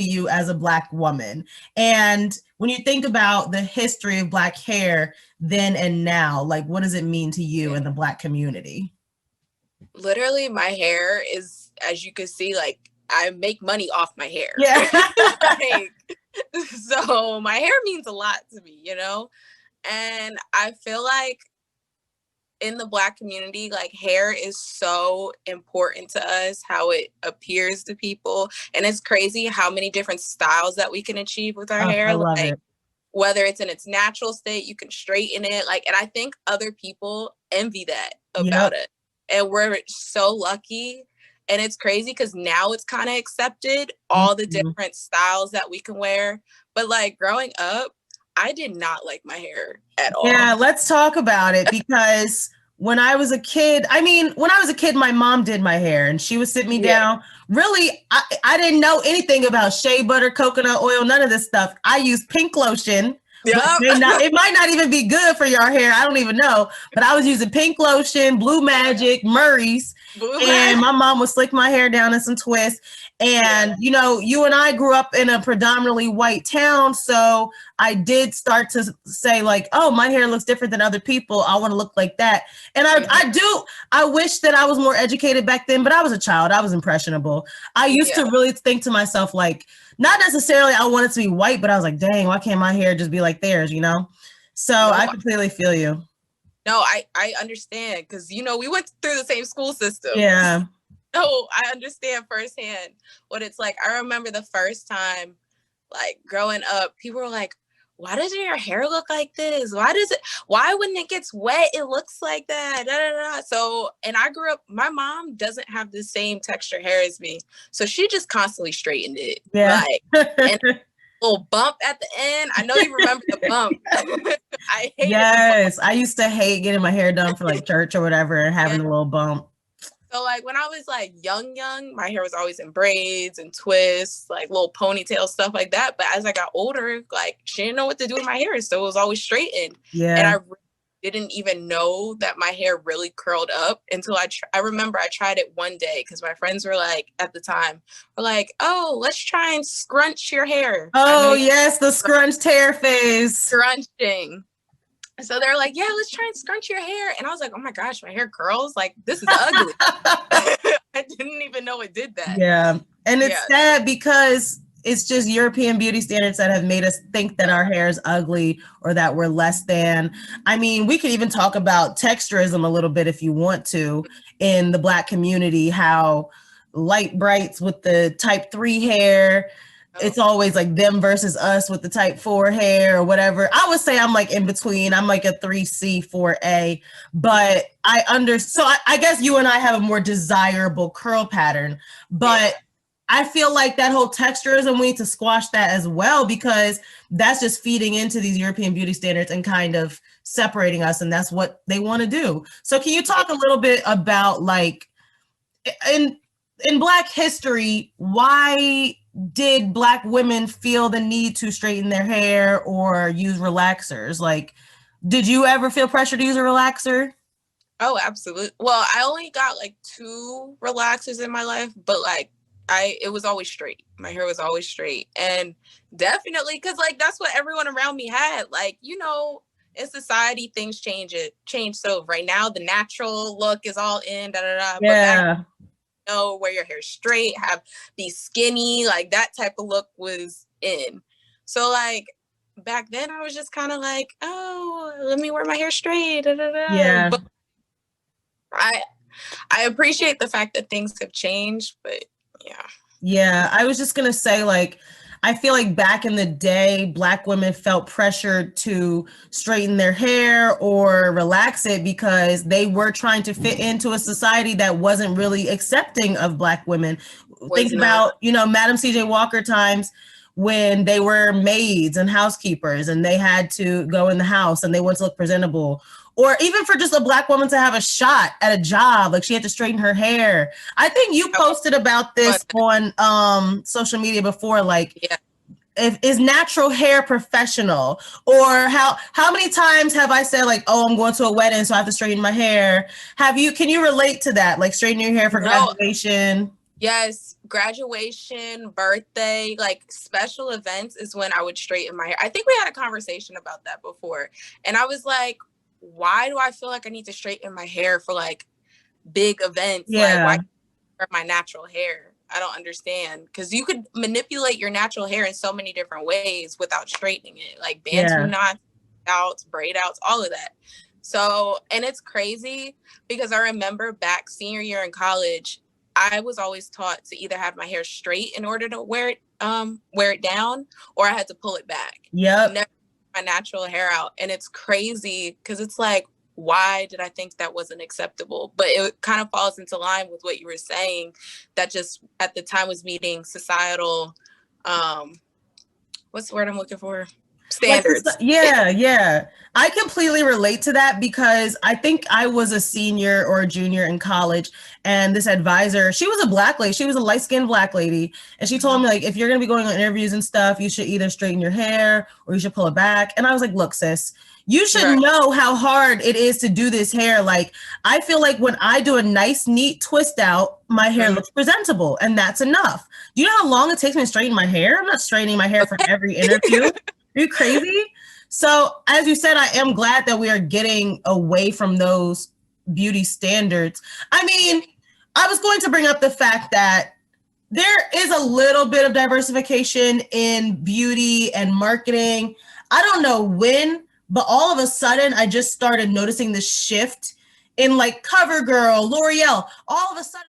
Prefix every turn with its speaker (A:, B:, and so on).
A: you as a Black woman? And when you think about the history of Black hair then and now, like, what does it mean to you in the Black community?
B: Literally, my hair is, as you can see, like, I make money off my hair.
A: Yeah.
B: Like, so my hair means a lot to me, you know? And I feel like in the Black community, like, hair is so important to us, how it appears to people. And it's crazy how many different styles that we can achieve with our hair.
A: I love
B: like,
A: it.
B: Whether it's in its natural state, you can straighten it. Like, and I think other people envy that about it. And we're so lucky. And it's crazy because now it's kind of accepted, all the different styles that we can wear. But like growing up, I did not like my hair at all.
A: Yeah, let's talk about it, because when I was a kid, my mom did my hair and she would sit me down. Really, I didn't know anything about shea butter, coconut oil, none of this stuff. I used pink lotion. Yep. It might not even be good for your hair. I don't even know. But I was using pink lotion, Blue Magic, Murray's. And my mom would slick my hair down in some twists. And, you know, you and I grew up in a predominantly white town. So I did start to say like, oh, my hair looks different than other people. I want to look like that. And I wish that I was more educated back then, but I was a child. I was impressionable. I used to really think to myself, like, not necessarily I want it to be white, but I was like, dang, why can't my hair just be like theirs, you know? So I completely feel you.
B: No, I understand, because, you know, we went through the same school system.
A: Yeah.
B: So I understand firsthand what it's like. I remember the first time, like, growing up, people were like, why does your hair look like this? Why when it gets wet, it looks like that? Da, da, da. So, and I grew up, my mom doesn't have the same texture hair as me. So she just constantly straightened it.
A: Yeah.
B: Like, and little bump at the end. I know you remember the bump. I hated
A: Yes, I used to hate getting my hair done for like church or whatever and having a little bump.
B: So like when I was like young, my hair was always in braids and twists, like little ponytail stuff like that. But as I got older, like she didn't know what to do with my hair, so it was always straightened.
A: Yeah.
B: And I didn't even know that my hair really curled up until I remember I tried it one day because my friends were like, at the time, were like, oh, let's try and scrunch your hair.
A: Oh yes, the scrunched hair phase.
B: Scrunching. So they're like, yeah, let's try and scrunch your hair. And I was like, oh my gosh, my hair curls? Like, this is ugly. I didn't even know it did that.
A: Yeah. And it's sad because it's just European beauty standards that have made us think that our hair is ugly or that we're less than. I mean, we could even talk about texturism a little bit if you want to in the Black community, how light brights with the type 3 hair, it's always like them versus us with the type 4 hair or whatever. I would say I'm like in between. I'm like a 3C, 4A, but I guess you and I have a more desirable curl pattern, but I feel like that whole texturism, we need to squash that as well, because that's just feeding into these European beauty standards and kind of separating us. And that's what they want to do. So can you talk a little bit about, like, in Black history, why did Black women feel the need to straighten their hair or use relaxers? Like, did you ever feel pressure to use a relaxer?
B: Oh, absolutely. Well, I only got like 2 relaxers in my life, but like it was always straight. My hair was always straight. And definitely, because like that's what everyone around me had. Like, you know, in society, things change. So right now, the natural look is all in, da da da.
A: Yeah.
B: But know, wear your hair straight, be skinny, like that type of look was in. So like back then I was just kind of like, oh, let me wear my hair straight. Da, da, da.
A: Yeah.
B: But I appreciate the fact that things have changed, but yeah.
A: Yeah, I was just gonna say, like, I feel like back in the day, Black women felt pressured to straighten their hair or relax it because they were trying to fit into a society that wasn't really accepting of Black women. Think about, you know, Madam C.J. Walker times when they were maids and housekeepers and they had to go in the house and they wanted to look presentable. Or even for just a Black woman to have a shot at a job, like she had to straighten her hair. I think you posted about this on social media before, like, is natural hair professional? Or how many times have I said like, oh, I'm going to a wedding, so I have to straighten my hair? Can you relate to that? Like straightening your hair for graduation?
B: Yes, graduation, birthday, like special events is when I would straighten my hair. I think we had a conversation about that before. And I was like, why do I feel like I need to straighten my hair for like big events? Like,
A: Yeah,
B: why wear my natural hair? I don't understand. Because you could manipulate your natural hair in so many different ways without straightening it, like bantu
A: yeah,
B: knots, outs, braid outs, all of that. So, and it's crazy because I remember back senior year in college, I was always taught to either have my hair straight in order to wear it down, or I had to pull it back.
A: yep,
B: Never my natural hair out. And it's crazy because it's like, why did I think that wasn't acceptable? But it kind of falls into line with what you were saying, that just at the time was meeting societal, what's the word I'm looking for?
A: like
B: Standards.
A: yeah. I completely relate to that because I think I was a senior or a junior in college, and this advisor, she was a black lady, she was a light-skinned black lady, and she told me, like, if you're going to be going on interviews and stuff, you should either straighten your hair or you should pull it back. And I was like, look, sis, you should
B: Right.
A: know how hard it is to do this hair. Like, I feel like when I do a nice, neat twist out, my hair looks presentable, and that's enough. Do you know how long it takes me to straighten my hair? I'm not straightening my hair for every interview. Are you crazy? So, as you said, I am glad that we are getting away from those beauty standards. I mean, I was going to bring up the fact that there is a little bit of diversification in beauty and marketing. I don't know when, but all of a sudden, I just started noticing the shift in like CoverGirl, L'Oreal. All of a sudden,